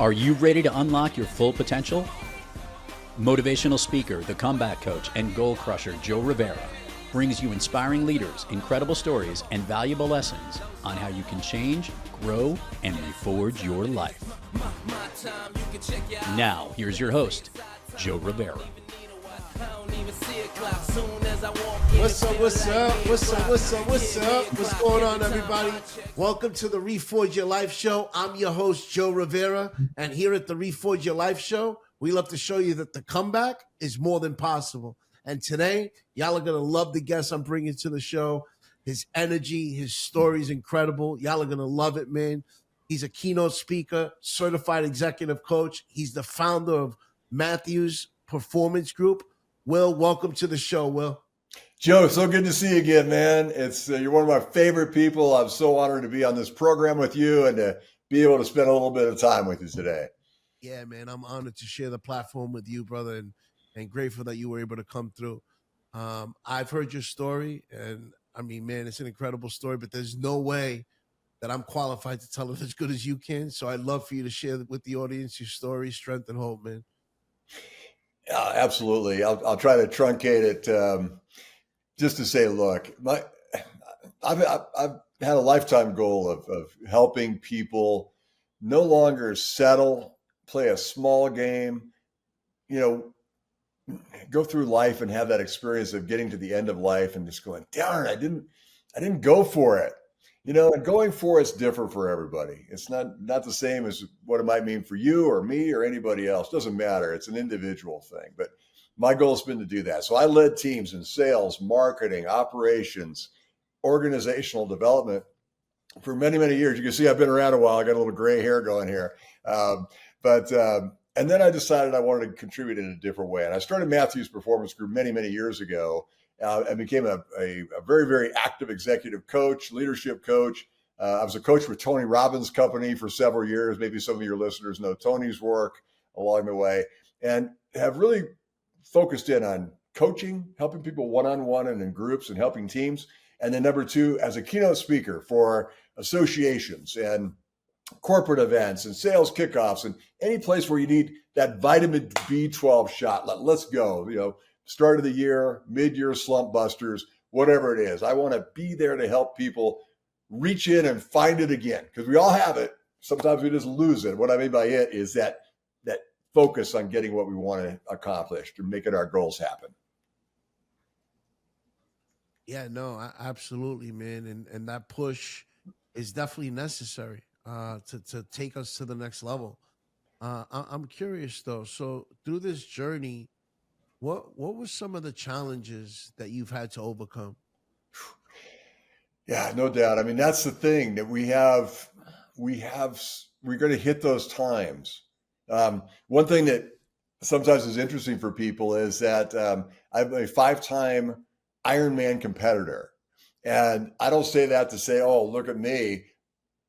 Are you ready to unlock your full potential? Motivational speaker, the comeback coach, and goal crusher Joe Rivera brings you inspiring leaders, incredible stories, and valuable lessons on how you can change, grow, and reforge your life. Now, here's your host, Joe Rivera. What's up? What's going on, everybody? Welcome to the Reforge Your Life Show. I'm your host, Joe Rivera, and here at the Reforge Your Life Show, we love to show you that the comeback is more than possible. And today, y'all are going to love the guest I'm bringing to the show. His energy, his story is incredible. Y'all are going to love it, man. He's a keynote speaker, certified executive coach. He's the founder of Matthews Performance Group. Will, welcome to the show, Will. Joe, so good to see you again, man. It's you're one of my favorite people. I'm so honored to be on this program with you and to be able to spend a little bit of time with you today. Yeah, man, I'm honored to share the platform with you, brother, and grateful that you were able to come through. I've heard your story, and I mean, man, it's an incredible story, but there's no way that I'm qualified to tell it as good as you can. So I'd love for you to share with the audience your story, strength, and hope, man. Absolutely. I'll try to truncate it just to say, look, I've had a lifetime goal of helping people no longer settle, play a small game, go through life and have that experience of getting to the end of life and just going, darn, I didn't go for it. And going for it's different for everybody. It's not the same as what it might mean for you or me or anybody else. Doesn't matter. It's an individual thing. But my goal has been to do that. So I led teams in sales, marketing, operations, organizational development for many, many years. You can see I've been around a while. I got a little gray hair going here. And then I decided I wanted to contribute in a different way. And I started Matthews Performance Group many, many years ago. I became a very, very active executive coach, leadership coach. I was a coach with Tony Robbins' company for several years. Maybe some of your listeners know Tony's work along the way, and have really focused in on coaching, helping people one-on-one and in groups and helping teams. And then number two, as a keynote speaker for associations and corporate events and sales kickoffs and any place where you need that vitamin B12 shot. Let's go, start of the year, mid-year slump busters, whatever it is. I want to be there to help people reach in and find it again, because we all have it. Sometimes we just lose it. What I mean by it is that focus on getting what we want to accomplish, to making our goals happen. Yeah, no, absolutely, man. And that push is definitely necessary to take us to the next level. I'm curious, though. So through this journey, what were some of the challenges that you've had to overcome? Yeah, no doubt. I mean, that's the thing that we're going to hit those times. One thing that sometimes is interesting for people is that I'm a 5-time Ironman competitor. And I don't say that to say, oh, look at me,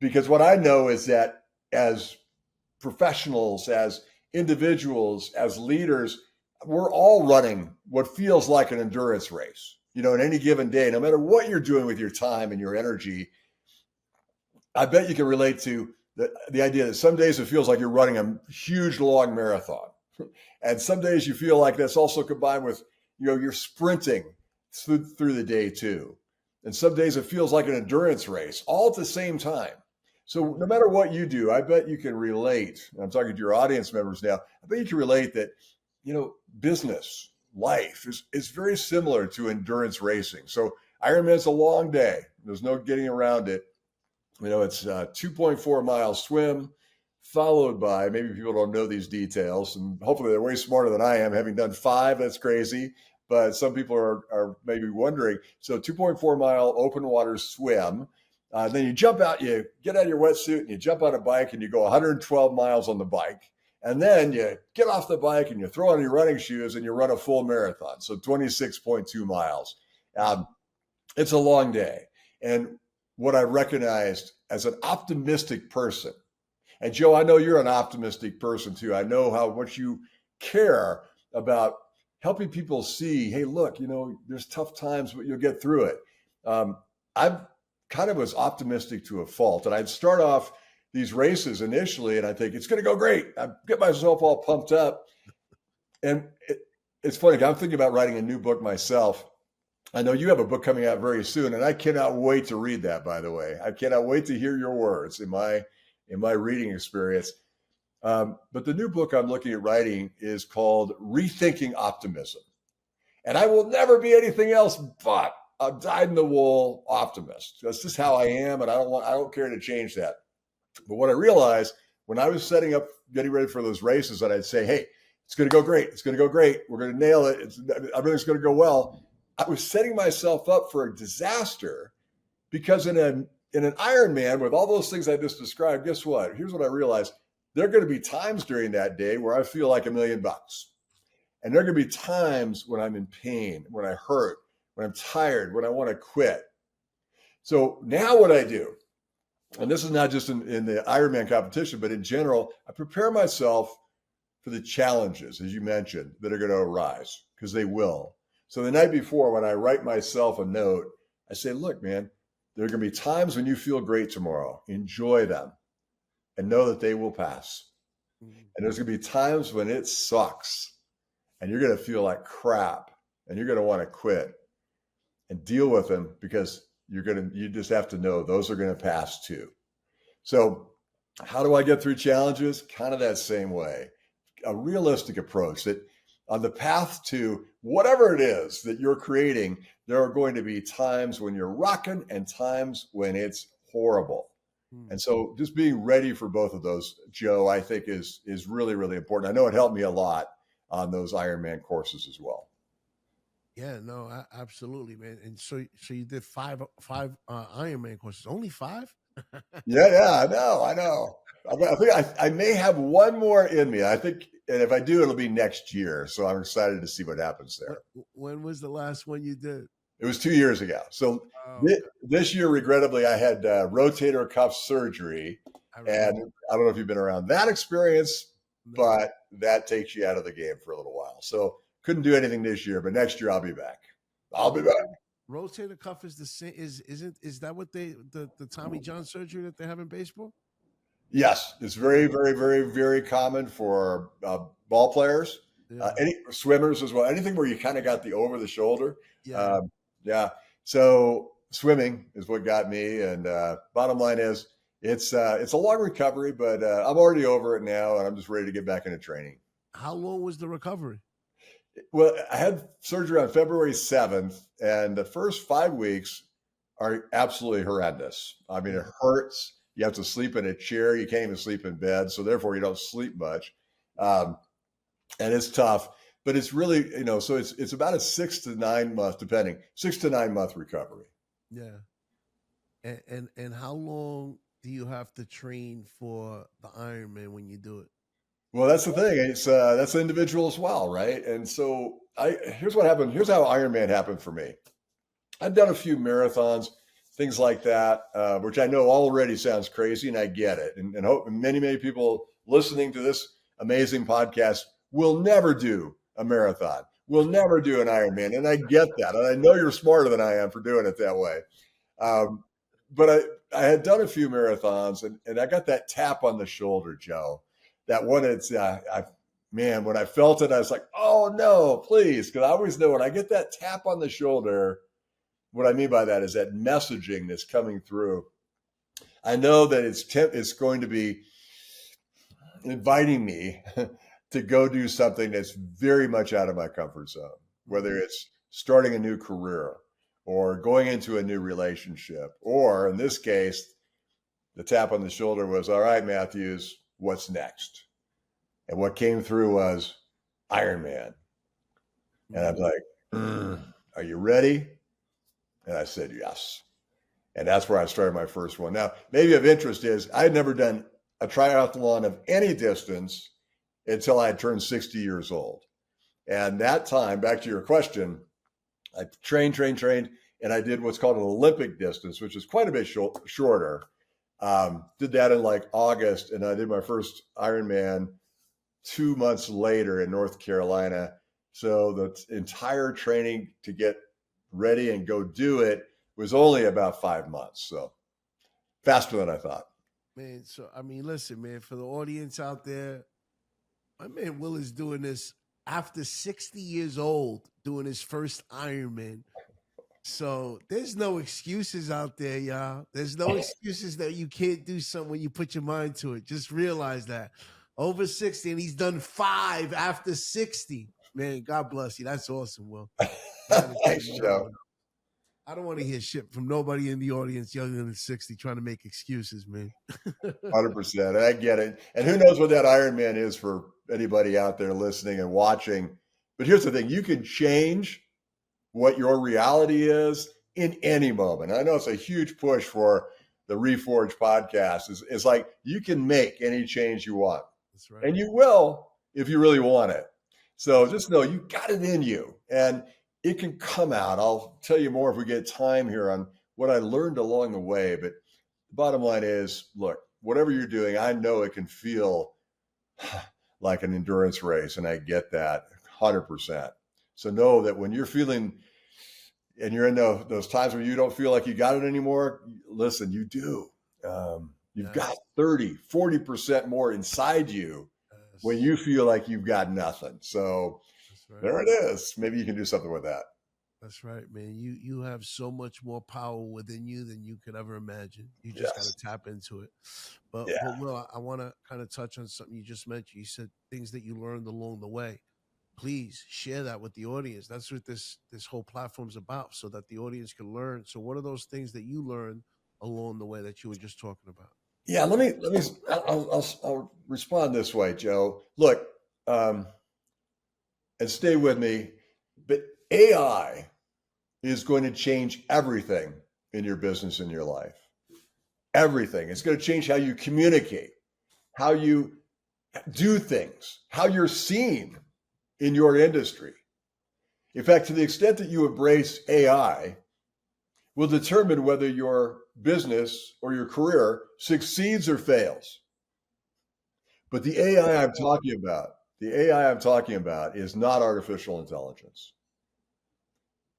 because what I know is that as professionals, as individuals, as leaders, we're all running what feels like an endurance race, in any given day, no matter what you're doing with your time and your energy. I bet you can relate to the idea that some days it feels like you're running a huge, long marathon. And some days you feel like that's also combined with, you're sprinting through the day too. And some days it feels like an endurance race all at the same time. So no matter what you do, I bet you can relate. I'm talking to your audience members now. I bet you can relate that, business, life is very similar to endurance racing. So Ironman's a long day. There's no getting around it. It's a 2.4 mile swim, followed by, maybe people don't know these details, and hopefully they're way smarter than I am, having done 5. That's crazy. But some people are maybe wondering. So 2.4 mile open water swim. Then you jump out, you get out of your wetsuit and you jump on a bike and you go 112 miles on the bike. And then you get off the bike and you throw on your running shoes and you run a full marathon. So 26.2 miles. It's a long day. And what I recognized as an optimistic person, and Joe, I know you're an optimistic person too. I know how much you care about helping people see, hey, look, there's tough times, but you'll get through it. I kind of was optimistic to a fault. And I'd start off these races initially, and I think it's going to go great. I get myself all pumped up. And it's funny, I'm thinking about writing a new book myself. I know you have a book coming out very soon, and I cannot wait to read that, by the way. I cannot wait to hear your words in my reading experience. But the new book I'm looking at writing is called Rethinking Optimism. And I will never be anything else but a dyed-in-the-wool optimist. That's just how I am, and I don't care to change that. But what I realized when I was setting up, getting ready for those races, and I'd say, hey, it's going to go great. It's going to go great. We're going to nail it. Everything's going to go well. I was setting myself up for a disaster because in an Ironman with all those things I just described, guess what? Here's what I realized. There are going to be times during that day where I feel like $1 million. And there are going to be times when I'm in pain, when I hurt, when I'm tired, when I want to quit. So now what I do, and this is not just in the Ironman competition, but in general, I prepare myself for the challenges, as you mentioned, that are going to arise, because they will. So the night before, when I write myself a note, I say, look, man, there are going to be times when you feel great tomorrow. Enjoy them and know that they will pass. And there's going to be times when it sucks and you're going to feel like crap and you're going to want to quit, and deal with them, because you just have to know those are going to pass too. So how do I get through challenges? Kind of that same way. A realistic approach that on the path to whatever it is that you're creating, there are going to be times when you're rocking and times when it's horrible. And so just being ready for both of those, Joe, I think is really, really important. I know it helped me a lot on those Ironman courses as well. Yeah, no, absolutely, man. And so you did five Ironman courses, only 5? Yeah, I know. I think I may have one more in me. I think, and if I do, it'll be next year. So I'm excited to see what happens there. When was the last one you did? It was 2 years ago. So this year, regrettably, I had rotator cuff surgery. And I don't know if you've been around that experience, but that takes you out of the game for a little while. So couldn't do anything this year, but next year I'll be back. Rotator cuff is the same. Is that what the Tommy John surgery that they have in baseball? Yes, it's very, very, very, very common for ball players, any swimmers as well. Anything where you kind of got the over the shoulder. Yeah. So swimming is what got me. And bottom line is, it's a long recovery, but I'm already over it now, and I'm just ready to get back into training. How long was the recovery? Well, I had surgery on February 7th, and the first 5 weeks are absolutely horrendous. I mean, it hurts. You have to sleep in a chair. You can't even sleep in bed. So therefore you don't sleep much. And it's tough, but it's really, so it's about a 6 to 9 month, depending, 6 to 9 month recovery. Yeah. And how long do you have to train for the Ironman when you do it? Well, that's the thing. It's that's individual as well, right? And so here's what happened. Here's how Ironman happened for me. I've done a few marathons, things like that, which I know already sounds crazy, and I get it. And hope many, many people listening to this amazing podcast will never do a marathon, will never do an Ironman, and I get that. And I know you're smarter than I am for doing it that way. But I had done a few marathons, and I got that tap on the shoulder, Joe. That one, when I felt it, I was like, oh no, please. Because I always know when I get that tap on the shoulder, what I mean by that is that messaging that's coming through. I know that it's going to be inviting me to go do something that's very much out of my comfort zone, whether it's starting a new career or going into a new relationship, or in this case, the tap on the shoulder was, all right, Matthews, what's next? And what came through was Ironman. And I'm like, are you ready? And I said, yes. And that's where I started my first one. Now, maybe of interest is I had never done a triathlon of any distance until I had turned 60 years old. And that time, back to your question, I trained, and I did what's called an Olympic distance, which is quite a bit shorter. Did that in like August, and I did my first Ironman 2 months later in North Carolina. So the entire training to get ready and go do it was only about 5 months. So faster than I thought. man. So I mean, listen, man, for the audience out there, my man Will is doing this after 60 years old, doing his first Ironman. So there's no excuses out there, y'all. There's no excuses that you can't do something when you put your mind to it. Just realize that. Over 60, and he's done 5 after 60. Man, God bless you. That's awesome, Will. Thanks, Joe. I don't want to hear shit from nobody in the audience younger than 60 trying to make excuses, man. 100%. I get it. And who knows what that Ironman is for anybody out there listening and watching. But here's the thing. You can change what your reality is in any moment. I know it's a huge push for the Reforge podcast. It's like you can make any change you want. That's right. And you will if you really want it. So just know you got it in you and it can come out. I'll tell you more if we get time here on what I learned along the way. But the bottom line is, look, whatever you're doing, I know it can feel like an endurance race. And I get that 100%. So know that when you're feeling and you're in those times where you don't feel like you got it anymore, listen, you do. You've got 30, 40% more inside you when you feel like you've got nothing. So there it is. Maybe you can do something with that. That's right, man. You have so much more power within you than you could ever imagine. You just got to tap into it. But Will, I want to kind of touch on something you just mentioned. You said things that you learned along the way. Please share that with the audience. That's what this whole platform's about, so that the audience can learn. So what are those things that you learned along the way that you were just talking about? Yeah, I'll respond this way, Joe. Look, and stay with me, but AI is going to change everything in your business, in your life. Everything. It's going to change how you communicate, how you do things, how you're seen in your industry. In fact, to the extent that you embrace AI will determine whether your business or your career succeeds or fails. But the AI I'm talking about is not artificial intelligence.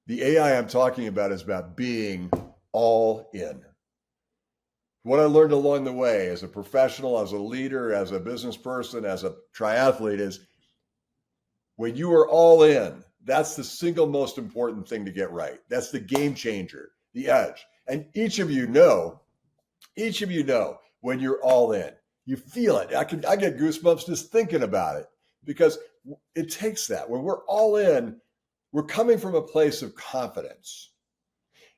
The AI I'm talking about is about being all in. What I learned along the way as a professional, as a leader, as a business person, as a triathlete is when you are all in, that's the single most important thing to get right. That's the game changer, the edge. And each of you know when you're all in. You feel it. I get goosebumps just thinking about it because it takes that. When we're all in, we're coming from a place of confidence.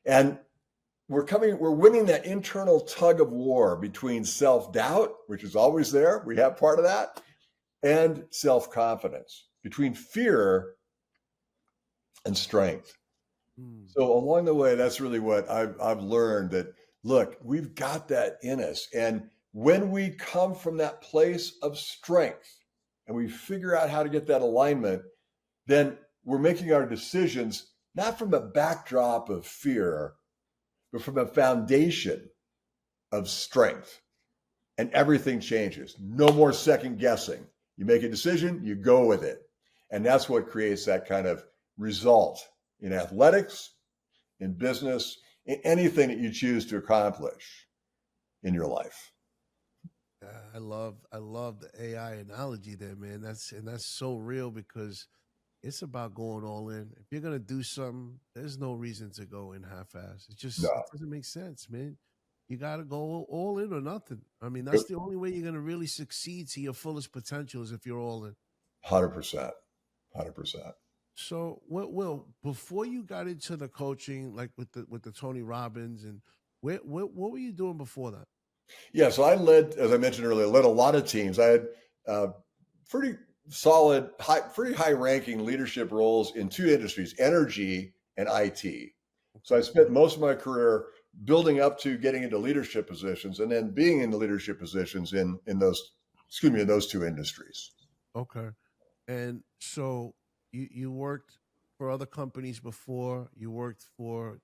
And we're winning that internal tug of war between self-doubt, which is always there. We have part of that, and self-confidence, between fear and strength. So along the way, that's really what I've learned, that, look, we've got that in us. And when we come from that place of strength and we figure out how to get that alignment, then we're making our decisions not from a backdrop of fear, but from a foundation of strength. And everything changes. No more second guessing. You make a decision, you go with it. And that's what creates that kind of result in athletics, in business, in anything that you choose to accomplish in your life. I love the AI analogy there, man. That's so real, because it's about going all in. If you're gonna do something, there's no reason to go in half-ass. It doesn't make sense, man. You gotta go all in or nothing. I mean, that's the only way you're gonna really succeed to your fullest potential, is if you're all in. 100%. So, Will, before you got into the coaching, like with the Tony Robbins, and what were you doing before that? Yeah, so I led, as I mentioned earlier, a lot of teams. I had pretty solid, pretty high-ranking leadership roles in two industries, energy and IT. So I spent most of my career building up to getting into leadership positions, and then being in the leadership positions in those two industries. Okay, and so you worked for other companies before. You worked for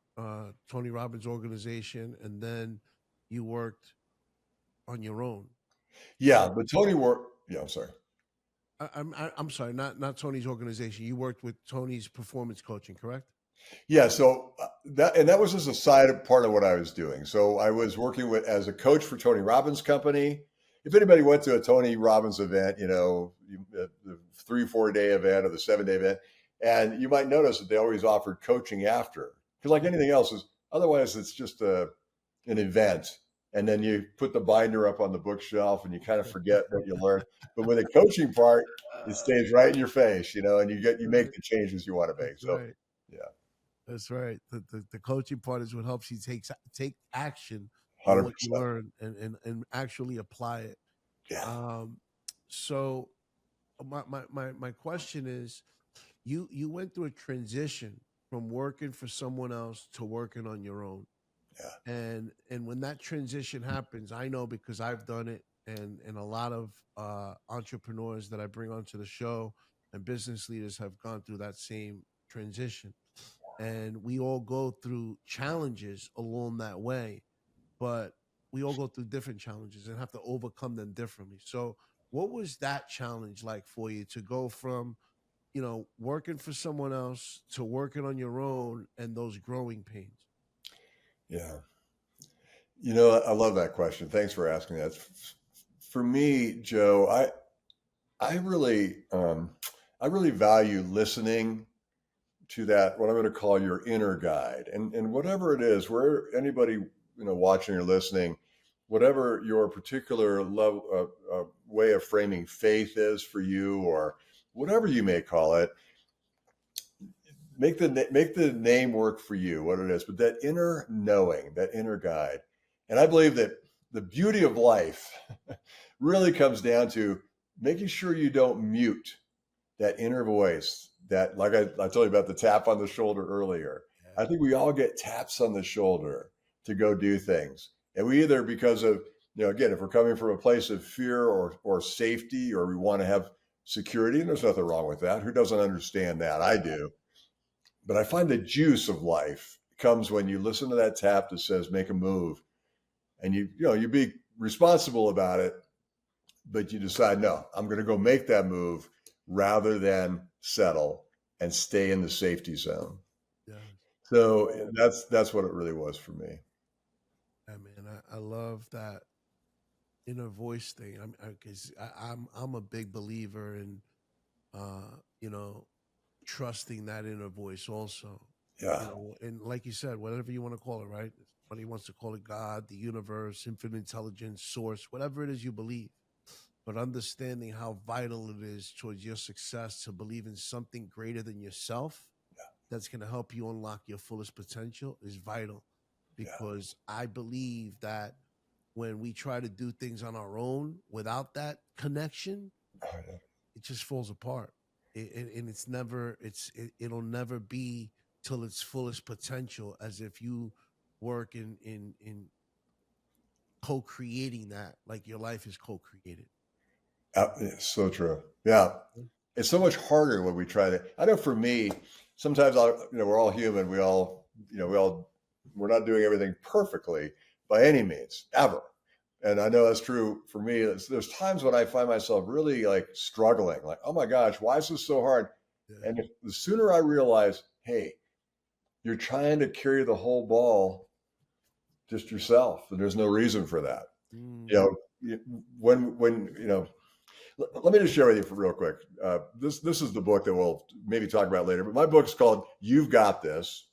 Tony Robbins' organization, and then you worked on your own. Yeah, but Tony worked. Yeah, I'm sorry. I'm sorry, not Tony's organization. You worked with Tony's performance coaching, correct? Yeah, so that was just a side part of what I was doing. So I was working with as a coach for Tony Robbins' company. If anybody went to a Tony Robbins event, the 3-4 day event or the 7-day event, and you might notice that they always offered coaching after, because like anything else is otherwise it's just an event, and then you put the binder up on the bookshelf and you kind of forget what you learned. But with the coaching part, it stays right in your face, and you make the changes you want to make. That's So right. yeah. That's right. The coaching part is what helps you take action on what you 100%. learn and actually apply it. Yeah. So my question is, you went through a transition from working for someone else to working on your own. Yeah. And when that transition happens, I know because I've done it, and a lot of entrepreneurs that I bring onto the show and business leaders have gone through that same transition. And we all go through challenges along that way, but we all go through different challenges and have to overcome them differently. So what was that challenge like for you to go from, working for someone else to working on your own and those growing pains? Yeah. I love that question. Thanks for asking that. For me, Joe, I really I really value listening to that, what I'm going to call your inner guide. And whatever it is, where anybody, watching or listening, whatever your particular level way of framing faith is for you, or whatever you may call it, make the name work for you, what it is. But that inner knowing, that inner guide. And I believe that the beauty of life really comes down to making sure you don't mute that inner voice, that, like I told you about the tap on the shoulder earlier. I think we all get taps on the shoulder to go do things. And we either, because of, again, if we're coming from a place of fear or safety, or we want to have security, and there's nothing wrong with that. Who doesn't understand that? I do. But I find the juice of life comes when you listen to that tap that says, make a move. And you be responsible about it, but you decide, no, I'm going to go make that move rather than settle and stay in the safety zone. Yeah. So that's what it really was for me. Yeah, man, I love that inner voice thing. Because I'm a big believer in, trusting that inner voice also. Yeah. And like you said, whatever you want to call it, right? Somebody wants to call it God, the universe, infinite intelligence, source, whatever it is you believe. But understanding how vital it is towards your success to believe in something greater than yourself that's going to help you unlock your fullest potential is vital. Because I believe that when we try to do things on our own without that connection, it just falls apart. And it'll never be till its fullest potential, as if you work in co-creating that, like your life is co-created. It's so true. Yeah. It's so much harder when we try to, I know for me, sometimes we're all human. We're not doing everything perfectly by any means, ever. And I know that's true for me. There's times when I find myself really like struggling, like, oh my gosh, why is this so hard? Yeah. And the sooner I realize, hey, you're trying to carry the whole ball just yourself, and there's no reason for that. Let me just share with you real quick. This is the book that we'll maybe talk about later, but my book is called You've Got This,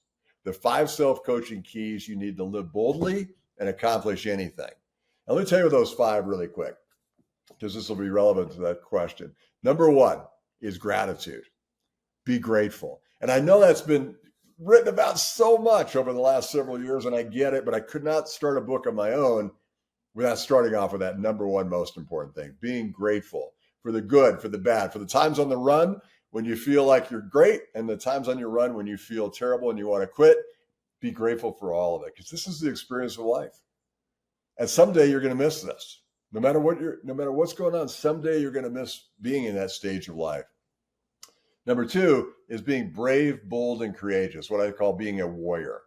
the 5 Self-Coaching Keys You Need to Live Boldly and Accomplish Anything. Now, let me tell you those 5 really quick, because this will be relevant to that question. Number 1 is gratitude. Be grateful. And I know that's been written about so much over the last several years, and I get it, but I could not start a book on my own without starting off with that number 1 most important thing, being grateful for the good, for the bad, for the times on the run when you feel like you're great, and the times on your run when you feel terrible and you want to quit. Be grateful for all of it, because this is the experience of life. And someday you're going to miss this. No matter what's going on, someday you're going to miss being in that stage of life. Number 2 is being brave, bold, and courageous, what I call being a warrior.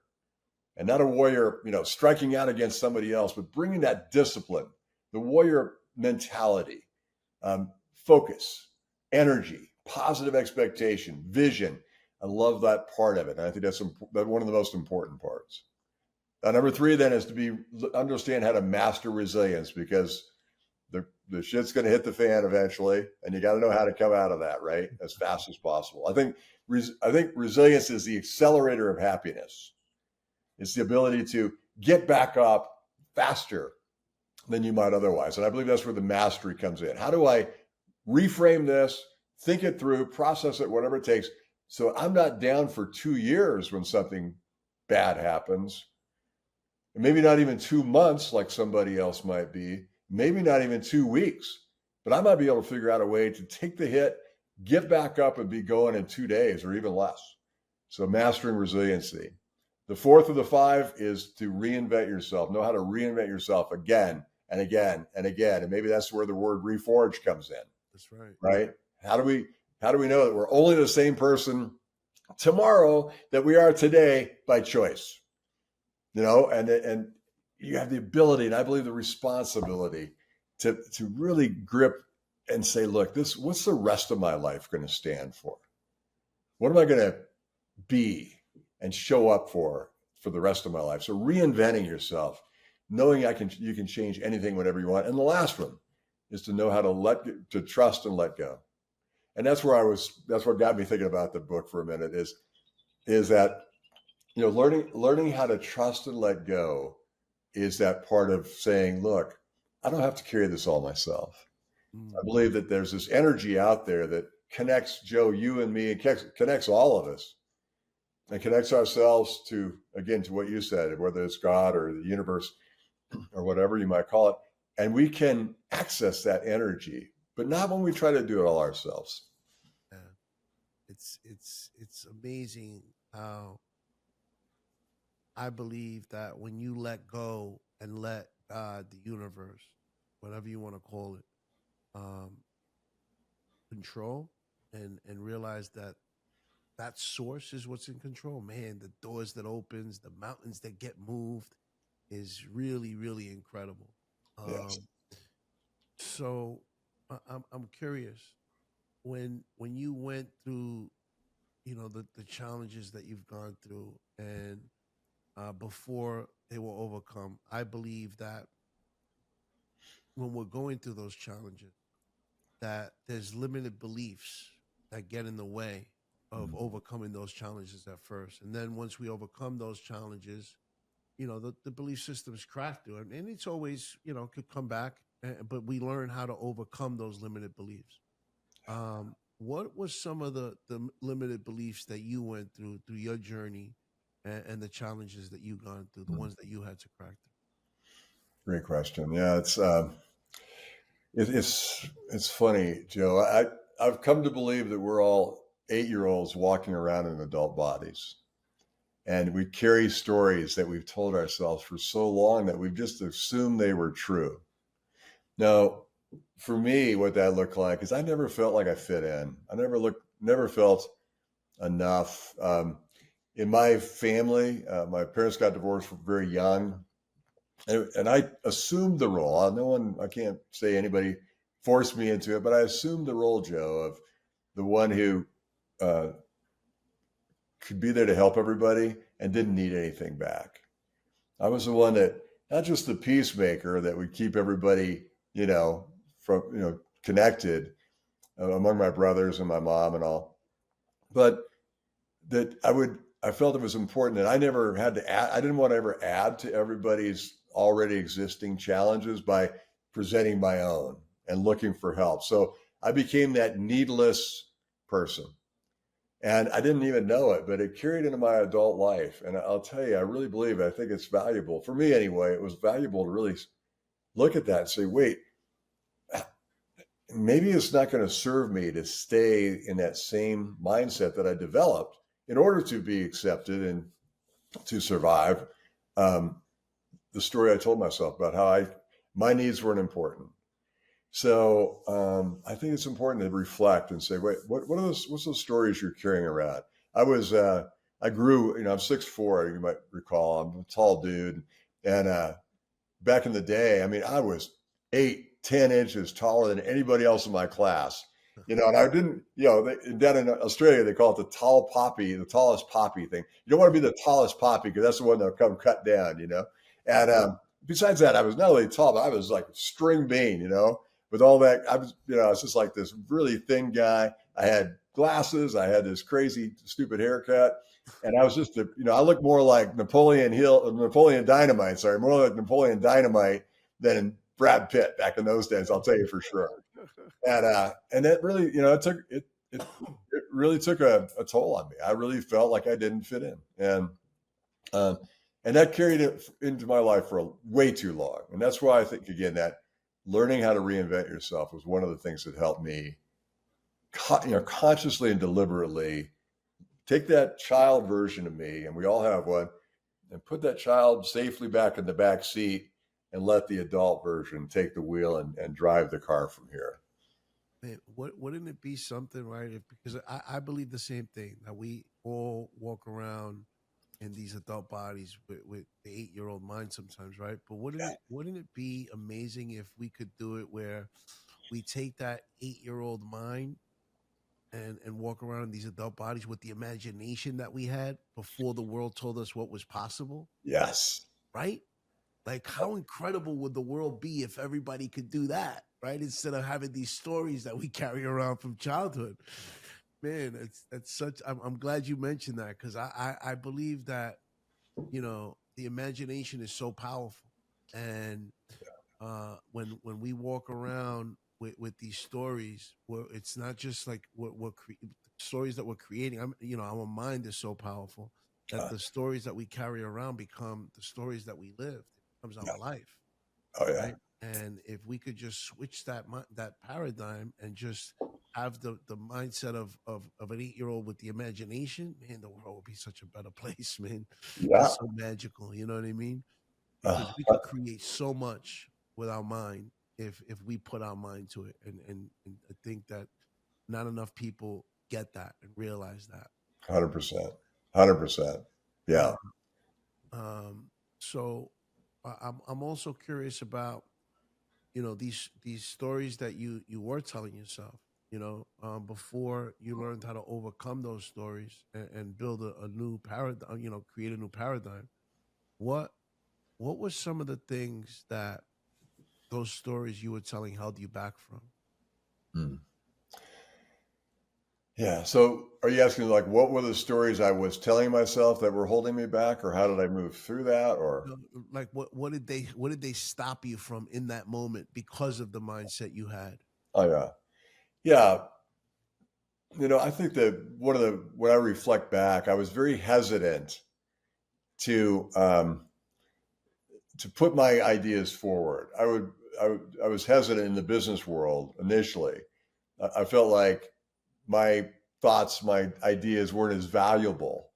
And not a warrior, striking out against somebody else, but bringing that discipline, the warrior mentality, focus, energy, positive expectation, vision, I love that part of it. And I think that's one of the most important parts. Number 3 then is to understand how to master resilience, because the shit's going to hit the fan eventually, and you got to know how to come out of that, right, as fast as possible. I think resilience is the accelerator of happiness. It's the ability to get back up faster than you might otherwise. And I believe that's where the mastery comes in. How do I reframe this, think it through, process it, whatever it takes, so I'm not down for 2 years when something bad happens, maybe not even 2 months like somebody else might be, maybe not even 2 weeks, but I might be able to figure out a way to take the hit, get back up, and be going in 2 days or even less. So mastering resiliency. The 4th of the 5 is to reinvent yourself. Know how to reinvent yourself again and again and again. And maybe that's where the word reforge comes in. That's right. Right? How do we know that we're only the same person tomorrow that we are today by choice? And you have the ability, and I believe the responsibility to really grip and say, look, what's the rest of my life going to stand for? What am I going to be and show up for the rest of my life? So reinventing yourself, knowing you can change anything, whatever you want. And the last one is to know how to trust and let go. And that's what got me thinking about the book for a minute is that, learning how to trust and let go is that part of saying, look, I don't have to carry this all myself. I believe that there's this energy out there that connects Joe, you and me, and connects all of us, and connects ourselves to what you said, whether it's God or the universe or whatever you might call it. And we can access that energy, but not when we try to do it all ourselves. Yeah. It's amazing how I believe that when you let go and let God, the universe, whatever you want to call it, control and realize that source is what's in control, man, the doors that opens, the mountains that get moved is really, really incredible. Yes. So I'm curious, when you went through, the challenges that you've gone through, and before they were overcome, I believe that when we're going through those challenges, that there's limited beliefs that get in the way of overcoming those challenges at first. And then once we overcome those challenges, the belief system's cracked through, and it's always, could come back, but we learn how to overcome those limited beliefs. What was some of the limited beliefs that you went through your journey, and the challenges that you've gone through, the ones that you had to crack through? Great question. Yeah, it's funny, Joe. I've come to believe that we're all 8-year-olds walking around in adult bodies, and we carry stories that we've told ourselves for so long that we've just assumed they were true. Now, for me, what that looked like is I never felt like I fit in. I never felt enough. In my family, my parents got divorced very young, and I assumed the role. I can't say anybody forced me into it, but I assumed the role, Joe, of the one who could be there to help everybody and didn't need anything back. I was the one that, not just the peacemaker that would keep everybody, connected among my brothers and my mom and all, but that I felt it was important that I never had to add. I didn't want to ever add to everybody's already existing challenges by presenting my own and looking for help. So I became that needless person, and I didn't even know it, but it carried into my adult life. And I'll tell you, I really believe it. I think it's valuable for me anyway. It was valuable to really look at that and say, wait, maybe it's not going to serve me to stay in that same mindset that I developed in order to be accepted and to survive. The story I told myself about how my needs weren't important. So I think it's important to reflect and say, wait, what's those stories you're carrying around? I grew, I'm 6'4", you might recall. I'm a tall dude. And back in the day, I was 8-10 inches taller than anybody else in my class. And I didn't, down in Australia, they call it the tall poppy, the tallest poppy thing. You don't want to be the tallest poppy because that's the one that'll come cut down. And besides that, I was not only tall, but I was like string bean, with all that. I was just like this really thin guy. I had glasses. I had this crazy, stupid haircut. And I was just, I looked more like Napoleon Dynamite, sorry, more like Napoleon Dynamite than Brad Pitt back in those days, I'll tell you for sure. And it really, it really took a toll on me. I really felt like I didn't fit in. And that carried it into my life for way too long. And that's why I think, again, that learning how to reinvent yourself was one of the things that helped me, consciously and deliberately take that child version of me, and we all have one, and put that child safely back in the back seat and let the adult version take the wheel and drive the car from here. Man, wouldn't it be something, right? Because I believe the same thing, that we all walk around in these adult bodies with the 8-year-old mind sometimes, right? But wouldn't it be amazing if we could do it where we take that 8-year-old mind and walk around in these adult bodies with the imagination that we had before the world told us what was possible? Yes. Right? Like, how incredible would the world be if everybody could do that, right? Instead of having these stories that we carry around from childhood. Man, that's such. I'm glad you mentioned that, because I believe that, the imagination is so powerful, and when we walk around with these stories, where it's not just like stories that we're creating. Our mind is so powerful that the stories that we carry around become the stories that we live. It becomes our life. Oh yeah. Right? And if we could just switch that paradigm and just have the mindset of an 8-year-old with the imagination, man, the world would be such a better place, man. Yeah. It's so magical, you know what I mean? Because we could create so much with our mind if we put our mind to it. And I think that not enough people get that and realize that. 100%. 100%. Yeah. So I'm also curious about, these stories that you were telling yourself, before you learned how to overcome those stories and build a new paradigm, create a new paradigm. What were some of the things that those stories you were telling held you back from? Mm. Yeah. So are you asking, like, what were the stories I was telling myself that were holding me back, or how did I move through that? Or Like, what did they stop you from in that moment because of the mindset you had? oh yeah. Yeah. I think that when I reflect back, I was very hesitant to put my ideas forward. I was hesitant in the business world initially. I felt like my thoughts, my ideas weren't as valuable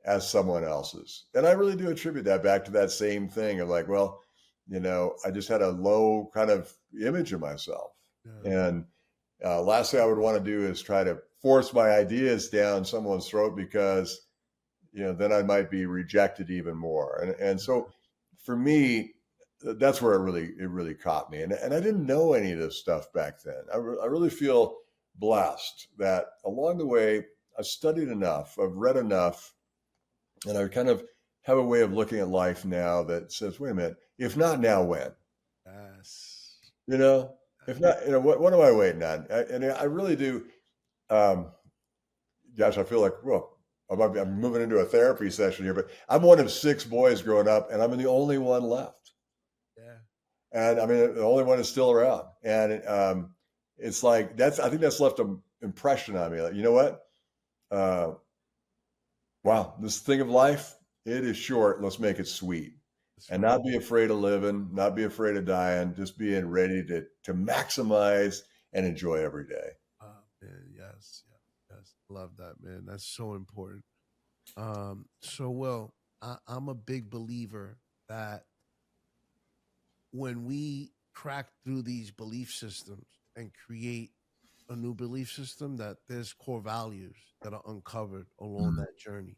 as someone else's. And I really do attribute that back to that same thing of like, well, I just had a low kind of image of myself. Yeah. And last thing I would want to do is try to force my ideas down someone's throat, because, then I might be rejected even more. And so for me, that's where it really caught me. And I didn't know any of this stuff back then. I really feel blessed that along the way, I've studied enough, I've read enough, and I kind of have a way of looking at life now that says, wait a minute, if not now, when? Yes. If not, what am I waiting on? And I really do. Gosh, I feel like, well, I'm moving into a therapy session here, but I'm one of 6 boys growing up, and I'm the only one left. Yeah. And I mean, the only one is still around. And it's like, I think that's left an impression on me. Like, you know what? Wow, this thing of life, it is short. Let's make it sweet. And not be afraid of living, not be afraid of dying, just being ready to maximize and enjoy every day. Man, yes. Love that, man. That's so important. So, Will, I'm a big believer that when we crack through these belief systems and create a new belief system, that there's core values that are uncovered along that journey.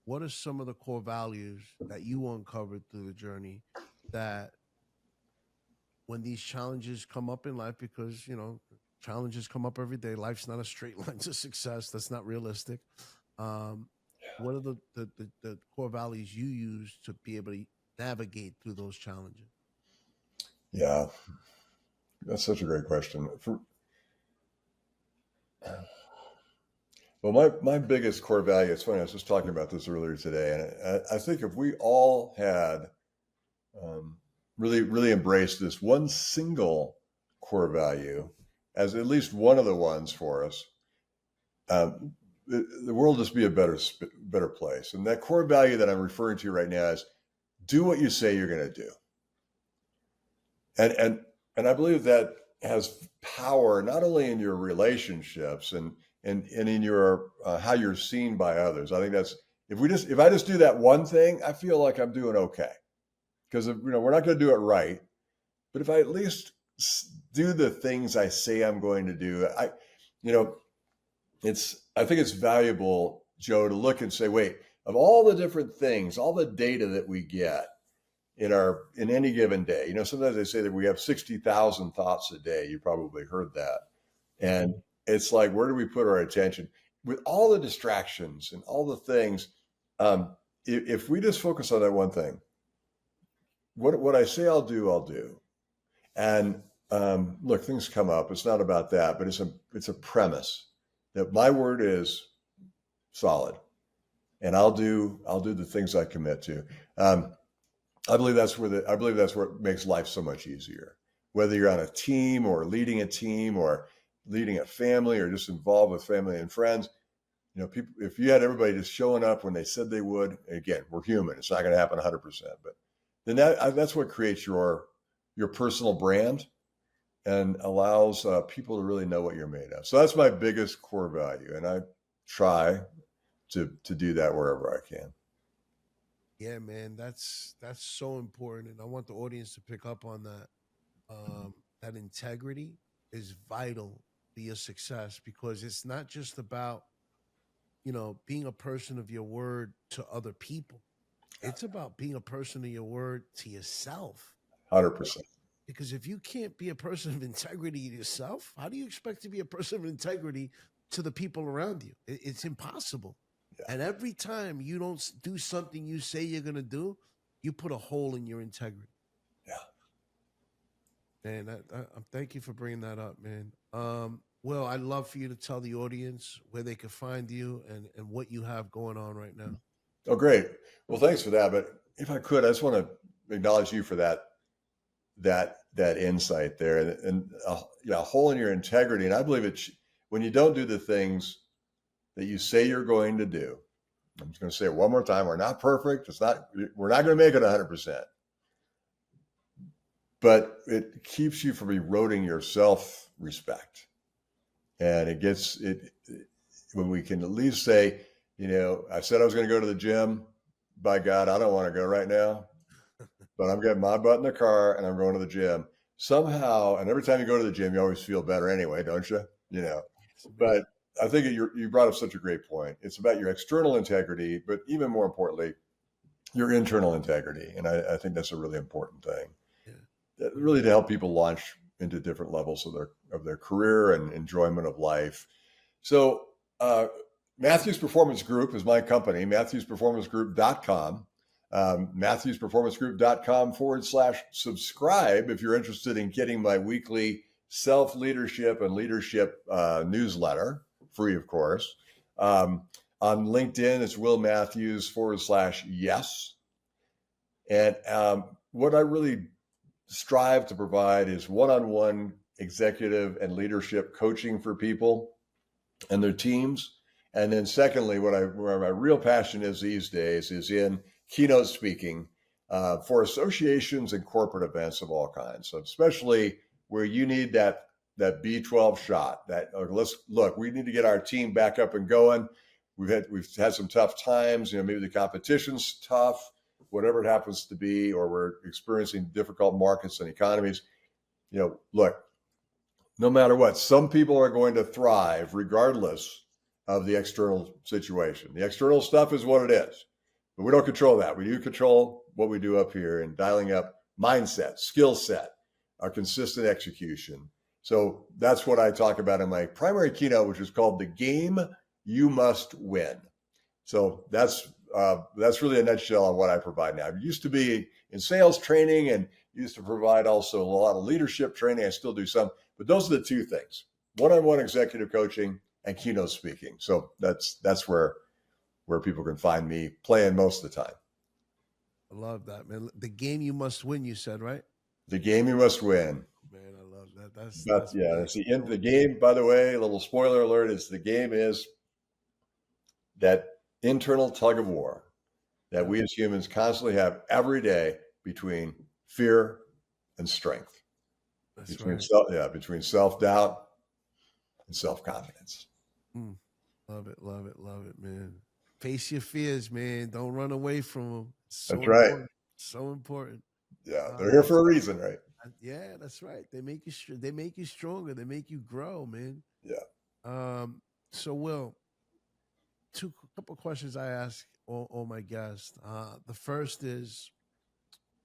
What are some of the core values that you uncovered through the journey that when these challenges come up in life, because, Challenges come up every day. Life's not a straight line to success. That's not realistic. What are the core values you use to be able to navigate through those challenges? Yeah, that's such a great question. Well, my biggest core value, it's funny, I was just talking about this earlier today, and I think if we all had really embraced this one single core value as at least one of the ones for us, the world just be a better place. And that core value that I'm referring to right now is do what you say you're going to do. And I believe that has power not only in your relationships and in your how you're seen by others. I think that's if I just do that one thing, I feel like I'm doing okay, because we're not going to do it right, but if I at least do the things I say I'm going to do, I think it's valuable, Joe, to look and say, wait, of all the different things, all the data that we get in any given day, sometimes they say that we have 60,000 thoughts a day. You probably heard that. And it's like, where do we put our attention with all the distractions and all the things? If we just focus on that one thing, what I say I'll do. And look, things come up. It's not about that, but it's a premise that my word is solid, and I'll do the things I commit to. I believe that's where it makes life so much easier. Whether you're on a team or leading a team or leading a family or just involved with family and friends, people, if you had everybody just showing up when they said they would, again, we're human. It's not going to happen 100%, but then that's what creates your personal brand and allows people to really know what you're made of. So that's my biggest core value, and I try to do that wherever I can. Yeah, man, that's so important, and I want the audience to pick up on that. That integrity is vital to your success, because it's not just about being a person of your word to other people. It's about being a person of your word to yourself. 100%. Because if you can't be a person of integrity to yourself, how do you expect to be a person of integrity to the people around you? It's impossible. Yeah. And every time you don't do something you say you're going to do, you put a hole in your integrity. Yeah. Man, thank you for bringing that up, man. Well, I'd love for you to tell the audience where they can find you and what you have going on right now. Oh, great. Well, thanks for that. But if I could, I just want to acknowledge you for that insight there, and a hole in your integrity. And I believe when you don't do the things that you say you're going to do. I'm just going to say it one more time. We're not perfect. We're not going to make it 100%, but it keeps you from eroding your self-respect. And when we can at least say, I said I was going to go to the gym. By God, I don't want to go right now, but I'm getting my butt in the car and I'm going to the gym somehow. And every time you go to the gym, you always feel better anyway, don't you? But I think you brought up such a great point. It's about your external integrity, but even more importantly, your internal integrity. And I think that's a really important thing. Yeah. Really to help people launch into different levels of their career and enjoyment of life. So Matthews Performance Group is my company, MatthewsPerformanceGroup.com. MatthewsPerformanceGroup.com/subscribe if you're interested in getting my weekly self-leadership and leadership newsletter, free, of course. On LinkedIn, it's Will Matthews /yes. And what I really strive to provide is one-on-one executive and leadership coaching for people and their teams. And then secondly, where my real passion is these days is in keynote speaking for associations and corporate events of all kinds. So especially where you need that B12 shot, we need to get our team back up and going. We've had some tough times, maybe the competition's tough, whatever it happens to be, or we're experiencing difficult markets and economies. Look, no matter what, some people are going to thrive regardless of the external situation. The external stuff is what it is, but we don't control that. We do control what we do up here and dialing up mindset, skill set, our consistent execution. So that's what I talk about in my primary keynote, which is called The Game You Must Win. So that's really a nutshell on what I provide now. I used to be in sales training and used to provide also a lot of leadership training. I still do some, but those are the two things: one-on-one executive coaching and keynote speaking. So that's where people can find me playing most of the time. I love that, man. The game you must win, you said, right? The game you must win. Man, I love that. That's the end of the game. By the way, a little spoiler alert: is the game is that internal tug of war that we as humans constantly have every day between fear and strength, That's between right. between self-doubt and self-confidence. Love it, love it, love it, man. Face your fears, man. Don't run away from them. That's right. So important. Yeah, they're here for a reason, right? Yeah, that's right. They make you they make you stronger. They make you grow, man. Yeah. So Will, couple questions I ask all my guests. The first is,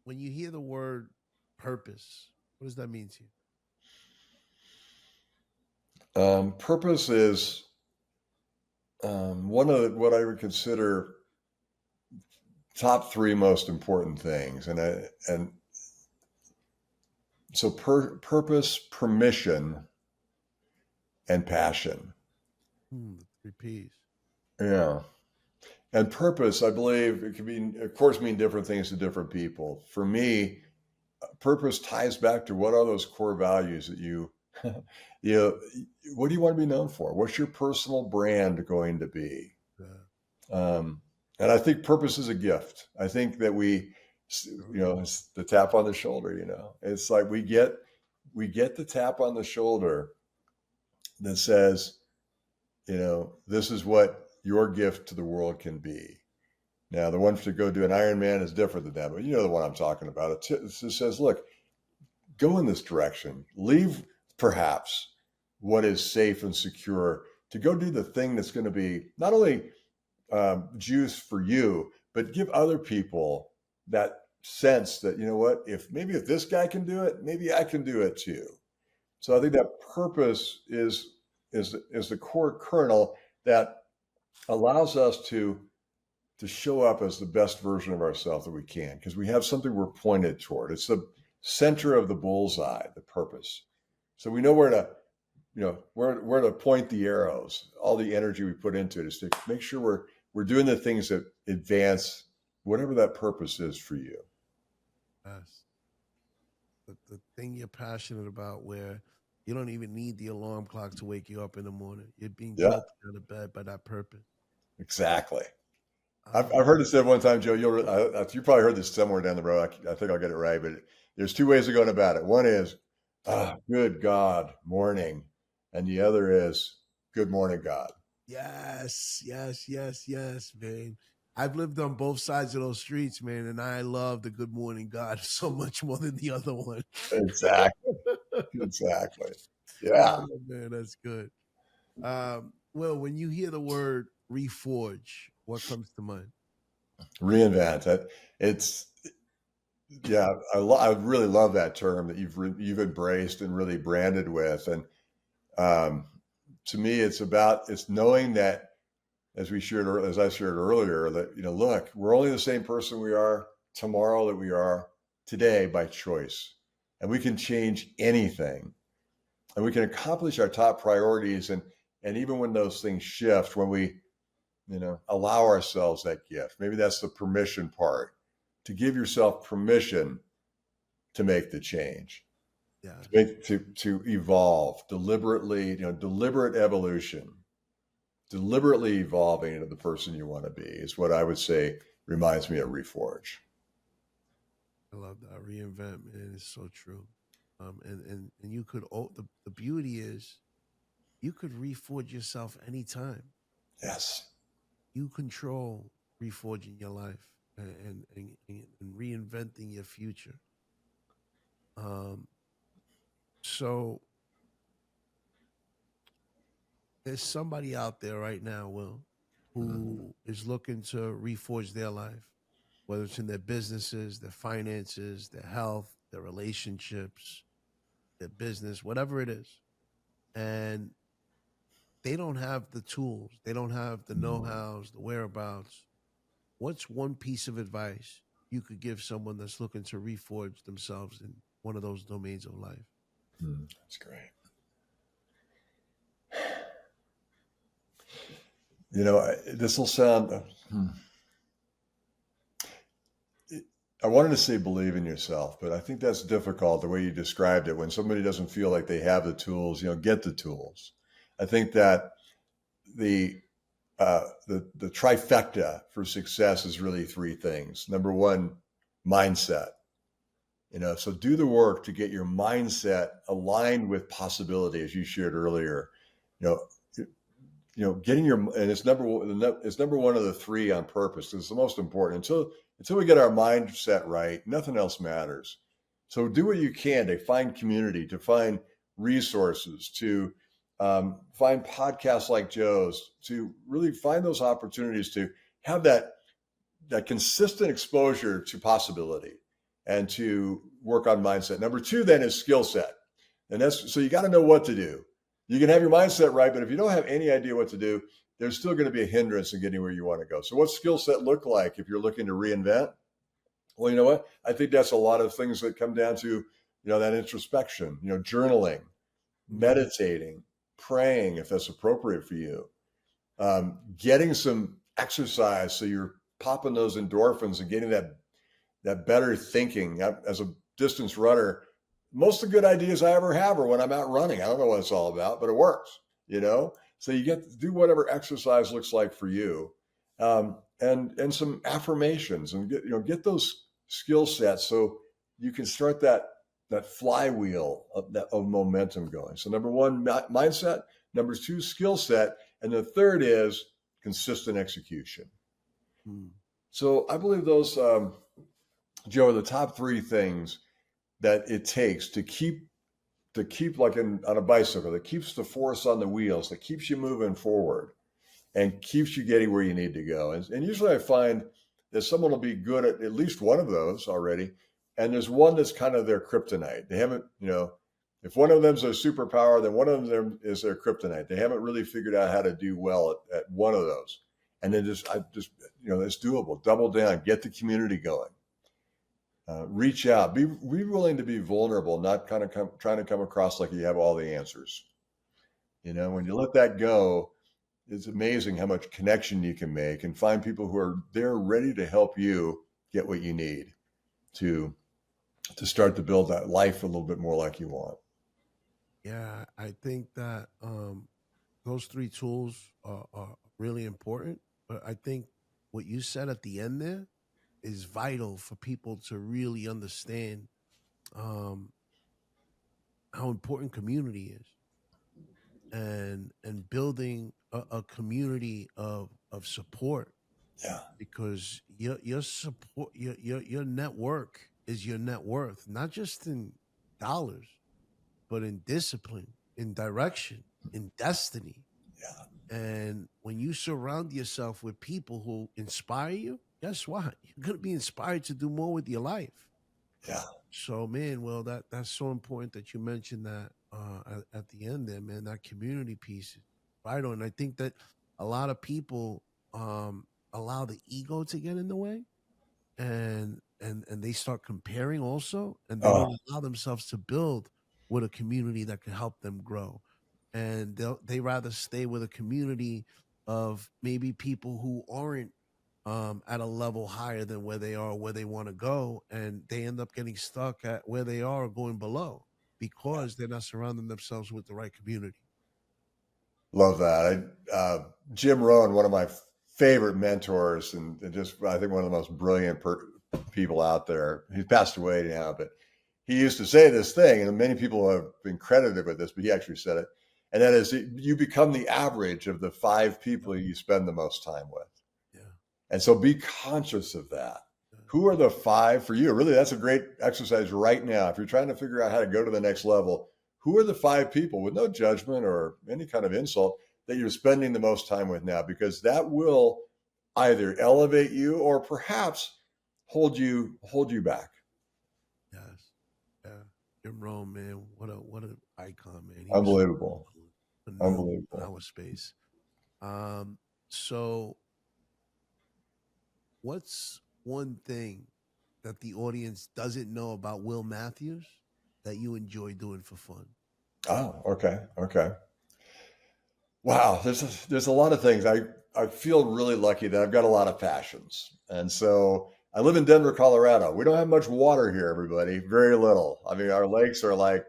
when you hear the word purpose, what does that mean to you? Purpose is one of what I would consider top three most important things, and so purpose, permission, and passion. The 3 P's. Yeah. And purpose, I believe it can be, of course, mean different things to different people. For me, purpose ties back to what are those core values that what do you want to be known for? What's your personal brand going to be? Yeah. And I think purpose is a gift. I think that it's the tap on the shoulder, it's like we get the tap on the shoulder that says, this is what your gift to the world can be. Now, the one to go do an Ironman is different than that, but you know the one I'm talking about. It just says, look, go in this direction. Leave perhaps what is safe and secure to go do the thing that's going to be not only juice for you, but give other people that sense that, if this guy can do it, maybe I can do it too. So I think that purpose is the core kernel that allows us to show up as the best version of ourselves that we can, because we have something we're pointed toward. It's the center of the bullseye, the purpose. So we know where to point the arrows. All the energy we put into it is to make sure we're doing the things that advance whatever that purpose is for you. Yes. The thing you're passionate about, where you don't even need the alarm clock to wake you up in the morning. You're being jolted out of bed by that purpose. Exactly. I've heard it said one time, Joe, you probably heard this somewhere down the road. I think I'll get it right, but there's two ways of going about it. One is, good God, morning. And the other is, good morning, God. Yes, man. I've lived on both sides of those streets, man, and I love the good morning, God, so much more than the other one. Exactly. Yeah. Oh, man, that's good. Well, when you hear the word reforge, what comes to mind? Reinvent. I really love that term that you've embraced and really branded with. And to me, it's knowing that, as I shared earlier, that, look, we're only the same person we are tomorrow that we are today by choice, and we can change anything, and we can accomplish our top priorities. And even when those things shift, when we, allow ourselves that gift, maybe that's the permission part, to give yourself permission to make the change, to evolve deliberately, deliberate evolution, deliberately evolving into the person you want to be is what I would say reminds me of Reforge. I love that. Reinvent, man. It's so true. And you could, the beauty is you could reforge yourself anytime. Yes. You control reforging your life and reinventing your future. So there's somebody out there right now, Will, who is looking to reforge their life, whether it's in their businesses, their finances, their health, their relationships. their business, whatever it is, and they don't have the tools, they don't have the know-hows, the whereabouts. What's one piece of advice you could give someone that's looking to reforge themselves in one of those domains of life? That's great. You know, this will sound, I wanted to say believe in yourself, but I think that's difficult the way you described it. When somebody doesn't feel like they have the tools, get the tools. I think that the trifecta for success is really three things. Number one, mindset. So do the work to get your mindset aligned with possibility, as you shared earlier. Getting and it's number one of the three on purpose. It's the most important. Until we get our mindset right, nothing else matters. So do what you can to find community, to find resources, to find podcasts like Joe's, to really find those opportunities to have that consistent exposure to possibility and to work on mindset. Number two, then, is skill set. And so you got to know what to do. You can have your mindset right, but if you don't have any idea what to do, there's still going to be a hindrance in getting where you want to go. So what skill set look like if you're looking to reinvent? Well, you know what? I think that's a lot of things that come down to, that introspection, journaling, meditating, praying, if that's appropriate for you, getting some exercise so you're popping those endorphins and getting that better thinking. As a distance runner, most of the good ideas I ever have are when I'm out running. I don't know what it's all about, but it works, So you get to do whatever exercise looks like for you, and some affirmations, and get those skill sets so you can start that flywheel of momentum going. So number one, mindset. Number two, skill set. And the third is consistent execution. So I believe those, Joe, are the top three things that it takes to keep like on a bicycle, that keeps the force on the wheels, that keeps you moving forward and keeps you getting where you need to go. And usually I find that someone will be good at least one of those already. And there's one that's kind of their kryptonite. They haven't, if one of them's a superpower, then one of them is their kryptonite. They haven't really figured out how to do well at one of those. And then it's doable. Double down, get the community going. Reach out, be willing to be vulnerable, not kind of trying to come across like you have all the answers. When you let that go, it's amazing how much connection you can make and find people who are there ready to help you get what you need to start to build that life a little bit more like you want. Yeah, I think that those three tools are really important. But I think what you said at the end there is vital for people to really understand how important community is, and building a community of support. Yeah, because your support, your network is your net worth, not just in dollars, but in discipline, in direction, in destiny. yeah. And when you surround yourself with people who inspire you, guess what? You're going to be inspired to do more with your life. Yeah. So, man, well, that's so important that you mentioned that at the end there, man. That community piece is vital. And I think that a lot of people allow the ego to get in the way, and they start comparing also, and they don't allow themselves to build with a community that can help them grow. And they rather stay with a community of maybe people who aren't at a level higher than where they are, where they want to go, and they end up getting stuck at where they are or going below because they're not surrounding themselves with the right community. Love that. Jim Rohn, one of my favorite mentors, and just I think one of the most brilliant people out there. He's passed away now, but he used to say this thing, and many people have been credited with this, but he actually said it, and that is, you become the average of the 5 people you spend the most time with. And so be conscious of that. Who are the 5 for you? Really, that's a great exercise right now. If you're trying to figure out how to go to the next level, who are the 5 people, with no judgment or any kind of insult, that you're spending the most time with now? Because that will either elevate you or perhaps hold you back. Yes. Yeah. Jim Rome, man, what an icon, man. He was Unbelievable. phenomenal Unbelievable. in our space. So what's one thing that the audience doesn't know about Will Matthews that you enjoy doing for fun? Oh, okay. Wow, there's a lot of things. I feel really lucky that I've got a lot of passions. And so I live in Denver, Colorado. We don't have much water here, everybody. Very little. I mean, our lakes are like,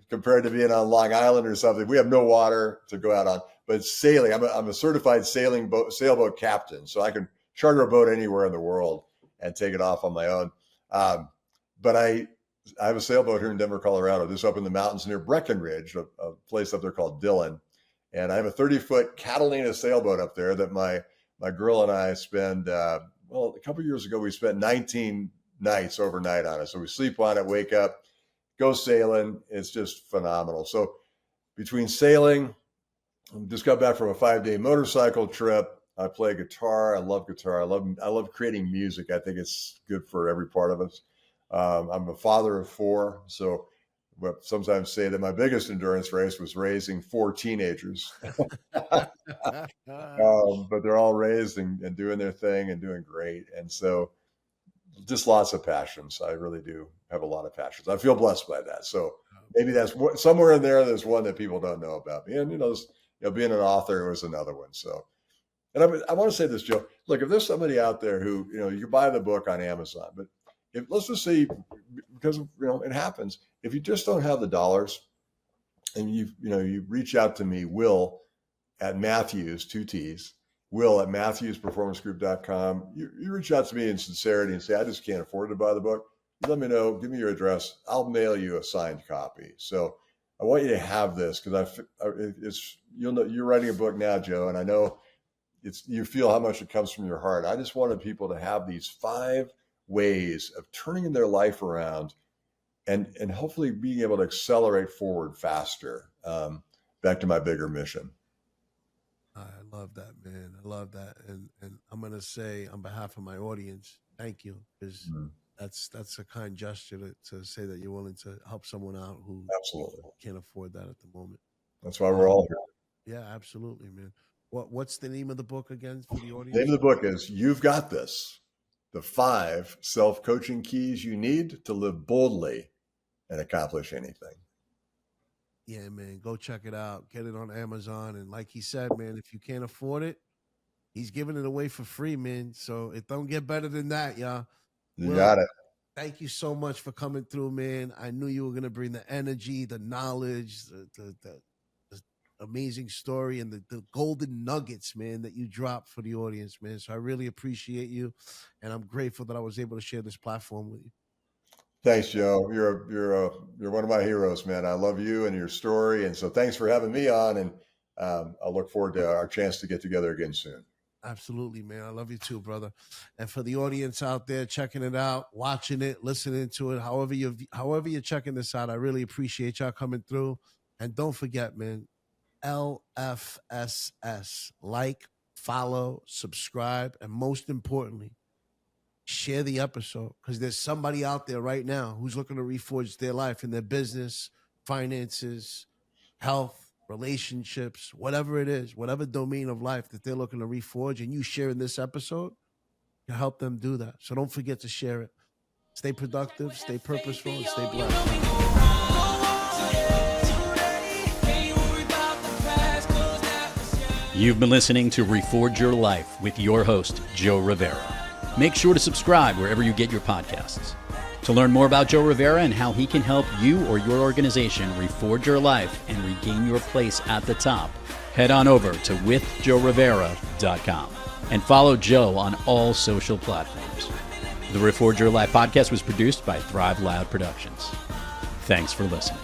compared to being on Long Island or something, we have no water to go out on. But sailing, I'm a certified sailboat captain, so I can charter a boat anywhere in the world and take it off on my own. But I have a sailboat here in Denver, Colorado, just up in the mountains near Breckenridge, a place up there called Dillon. And I have a 30-foot Catalina sailboat up there that my girl and I spend, a couple of years ago, we spent 19 nights overnight on it. So we sleep on it, wake up, go sailing. It's just phenomenal. So between sailing, just got back from a 5-day motorcycle trip. I play guitar. I love guitar. I love creating music. I think it's good for every part of us. I'm a father of 4, so I sometimes say that my biggest endurance race was raising 4 teenagers. But they're all raised and doing their thing and doing great. And so just lots of passions. I really do have a lot of passions. I feel blessed by that. So maybe that's somewhere in there. There's one that people don't know about me. And, being an author was another one. So, and I want to say this, Joe, look, if there's somebody out there who, you buy the book on Amazon, but let's just say, because it happens, if you just don't have the dollars and you reach out to me, Will at Matthews, 2 T's, Will at MatthewsPerformanceGroup.com. You reach out to me in sincerity and say, I just can't afford to buy the book. You let me know, give me your address. I'll mail you a signed copy. So I want you to have this because you're writing a book now, Joe, and I know you feel how much it comes from your heart. I just wanted people to have these 5 ways of turning their life around and hopefully being able to accelerate forward faster, back to my bigger mission. I love that, man. I love that. And I'm going to say on behalf of my audience, thank you, because that's a kind gesture to say that you're willing to help someone out who absolutely can't afford that at the moment. That's why we're all here. Yeah, absolutely, man. What's the name of the book again for the audience? The name of the book is You've Got This, the 5 self-coaching keys you need to live boldly and accomplish anything. Yeah, man, go check it out. Get it on Amazon. And like he said, man, if you can't afford it, he's giving it away for free, man. So it don't get better than that, y'all. You got it. Thank you so much for coming through, man. I knew you were going to bring the energy, the knowledge, the amazing story, and the golden nuggets, man, that you dropped for the audience, man. So I really appreciate you. And I'm grateful that I was able to share this platform with you. Thanks, Joe. You're one of my heroes, man. I love you and your story. And so thanks for having me on. And I look forward to our chance to get together again soon. Absolutely, man. I love you too, brother. And for the audience out there checking it out, watching it, listening to it, however you're checking this out, I really appreciate y'all coming through. And don't forget, man, LFSS, like, follow, subscribe, and most importantly, share the episode, because there's somebody out there right now who's looking to reforge their life in their business, finances, health, relationships, whatever it is, whatever domain of life that they're looking to reforge, and you sharing this episode can help them do that. So don't forget to share it. Stay productive, stay purposeful, and stay blessed. You've been listening to Reforge Your Life with your host, Joe Rivera. Make sure to subscribe wherever you get your podcasts. To learn more about Joe Rivera and how he can help you or your organization reforge your life and regain your place at the top, head on over to withjoerivera.com and follow Joe on all social platforms. The Reforge Your Life podcast was produced by Thrive Loud Productions. Thanks for listening.